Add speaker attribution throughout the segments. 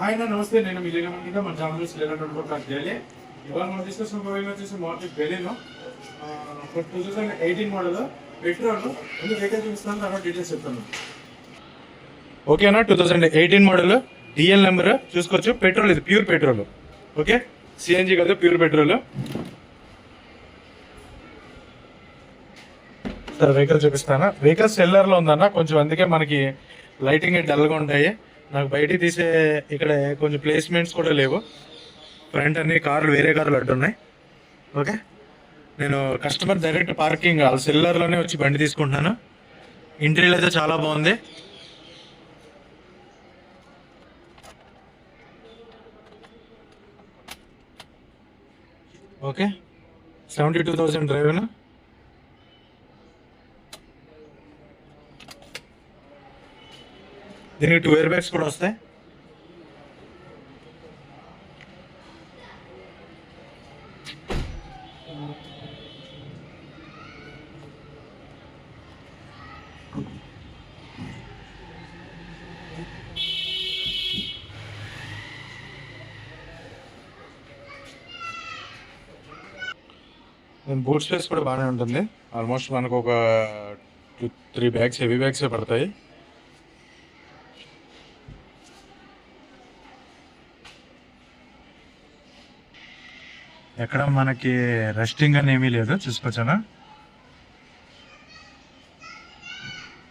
Speaker 1: Hi నా నమస్తే, నేను మీ లీలా మన ఛానల్ డైలీ. ఇవాళ మనం డిస్కషన్ వచ్చేసి మార్కెట్ బెలీనో 2018 మోడల్ పెట్రోల్ ముందు వెహికల్ చూపిస్తాను, తర్వాత డీటెయిల్స్ చెప్తాను. ఓకేనా, 2018 మోడల్ డిఎల్ నెంబర్ చూసుకోవచ్చు. పెట్రోల్, ఇది ప్యూర్ పెట్రోల్. ఓకే, సిఎన్జి కాదు, ప్యూర్ పెట్రోల్. సార్ వెహికల్ చూపిస్తాను. వెహికల్ సెల్లర్లో ఉందన్న, కొంచెం అందుకే మనకి లైటింగ్ డల్గా ఉంటాయి. నాకు బయటికి తీసే ఇక్కడ కొంచెం ప్లేస్మెంట్స్ కూడా లేవు. ఫ్రంట్ అన్ని కార్లు, వేరే కార్లు అడ్డున్నాయి. ఓకే, నేను కస్టమర్ డైరెక్ట్ పార్కింగ్ వాళ్ళ సెల్లర్లోనే వచ్చి బండి తీసుకుంటున్నాను. ఇంటీరియర్ అయితే చాలా బాగుంది. ఓకే, 72,000 డ్రైవ్ను. దీనికి 2 ఎయిర్ బ్యాగ్స్ కూడా వస్తాయి. బూట్ స్పేస్ కూడా బాగానే ఉంటుంది. ఆల్మోస్ట్ మనకు ఒక 2-3 బ్యాగ్స్, హెవీ బ్యాగ్సే పడతాయి. ఎక్కడ మనకి రెస్టింగ్ అని ఏమీ లేదు, చూసుకోవచ్చానా.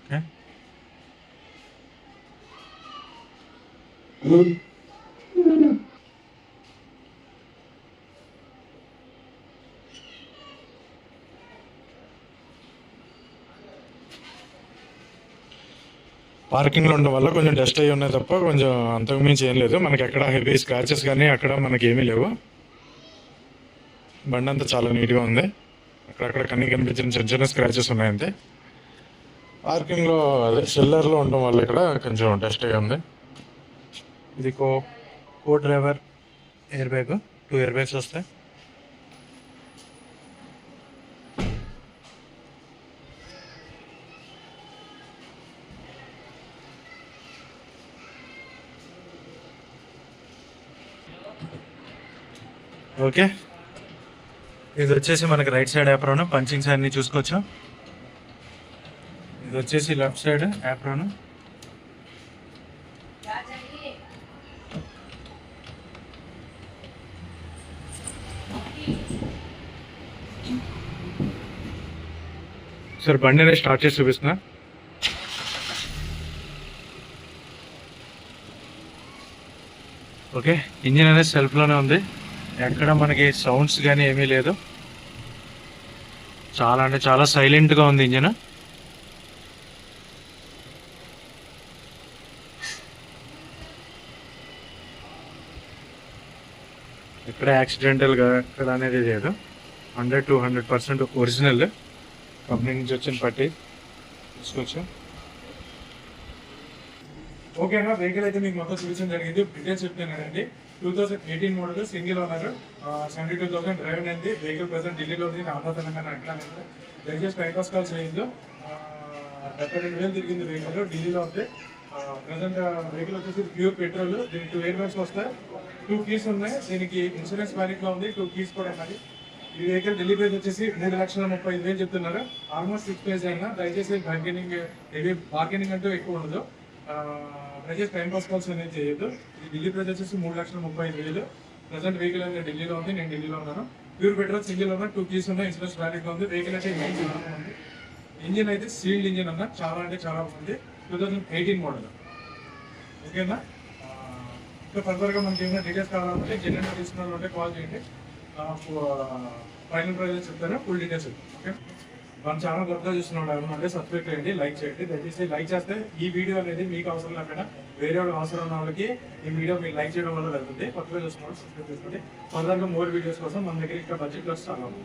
Speaker 1: ఓకే, పార్కింగ్లో ఉండడం వల్ల కొంచెం డస్ట్ అయ్యి ఉన్నాయి తప్ప కొంచెం అంతకు మించి ఏం లేదు. మనకి ఎక్కడ హెవీ స్క్రాచెస్ కానీ అక్కడ మనకి ఏమీ లేవు. బండి అంతా చాలా నీట్గా ఉంది. అక్కడక్కడ కనిపించిన చిన్న చిన్న స్క్రాచెస్ ఉన్నాయంతే. పార్కింగ్లో అదే సెల్లర్లో ఉండడం వల్ల ఇక్కడ కొంచెం డస్ట్ అయ్యి ఉంది. ఇది కో driver air bag, 2 air bags వస్తాయి. ఓకే, ఇది వచ్చేసి మనకి right side apron, punching side ని చూసుకోవచ్చు. ఇది వచ్చేసి లెఫ్ట్ సైడ్ యాప్రోన్. సార్ బండి అనేది స్టార్ట్ చేసి చూపిస్తున్నా. ఓకే, ఇంజిన్ అనేది సెల్ఫ్లోనే ఉంది. ఎక్కడ మనకి సౌండ్స్ కానీ ఏమీ లేదు. చాలా అంటే చాలా సైలెంట్గా ఉంది ఇంజిన్. ఎక్కడ యాక్సిడెంటల్గా ఎక్కడ అనేది లేదు. 100-200% ఒరిజినల్ కంపెనీ నుంచి వచ్చిన పట్టి తీసుకోవచ్చు. ఓకేనా, వెహికల్ అయితే మీకు మొత్తం చూపించడం జరిగింది. డీటెయిల్స్ చెప్తానండి. 2018 మోడల్, సింగిల్ ఓనర్, 72,000 డ్రైవ్ అయింది. వెహికల్ ప్రెసెంట్ ఢిల్లీలో ఉంది, ఆంధ్ర తెలంగాణ అట్లా. దయచేసి టైం పాస్ కాల్ చేయొద్దు. 72,000 తిరిగింది వెహికల్, ఢిల్లీలో ఉంది. ప్రెసెంట్ వెహికల్ వచ్చేసి ప్యూర్ పెట్రోల్. దీనికి 2 ఎయిర్ బ్యాగ్స్ వస్తాయి, 2 కీస్ ఉన్నాయి. దీనికి ఇన్సూరెన్స్ వ్యాలిడ్లో ఉంది, 2 కీస్ కూడా ఉన్నాయి. ఈ వెహికల్ ఢిల్లీ ప్రైస్ వచ్చేసి 3,35,000 చెప్తున్నారు. ఆల్మోస్ట్ 6 ప్రైస్ అయినా. దయచేసి బార్గెనింగ్ అంటూ ఎక్కువ ఉండదు. దయచేసి టైం పాస్ కాల్స్ అనేది చేయొద్దు. ఇది ఢిల్లీ ప్రైస్ వచ్చేసి 3,35,000. ప్రెసెంట్ వెహికల్ అనేది ఢిల్లీలో ఉంది, నేను ఢిల్లీలో ఉన్నాను. ప్యూర్ పెట్రోల్, సింగిల్ ఉన్న, 2 కీస్ ఉన్నాయి, ఇన్సూరెన్స్ వ్యాలిడ్గా ఉంది. వెహికల్ అయితే ఉంది. ఇంజిన్ అయితే సీల్డ్ ఇంజిన్ అన్న, చాలా అంటే చాలా బాగుంది. 2018 మోడల్. ఓకేనా, ఇంకా ఫర్దర్గా మనకి ఏమైనా డీటెయిల్స్ కావాలంటే జెన్యున్గా తీసుకున్నారంటే కాల్ చేయండి. ఫైనల్ ప్రైస్ చెప్తాను, ఫుల్ డీటెయిల్స్. ఓకే, మన ఛానల్ కొత్తగా చూస్తున్నాడు అంటే సబ్స్క్రైబ్ చేయండి, లైక్ చేయండి. దయచేసి లైక్ చేస్తే ఈ వీడియో అనేది మీకు అవసరం లేకపోయినా వేరే వాళ్ళకి అవసరం ఉన్న వాళ్ళకి ఈ వీడియో మీరు లైక్ చేయడం వల్ల వెళ్తుంది. కొత్తగా చూస్తున్నాడు సబ్స్క్రైబ్ చేసుకోండి. ఫర్దర్గా మోర్ వీడియోస్ కోసం మన దగ్గర ఇక్కడ బడ్జెట్లో చాలా ఉంది.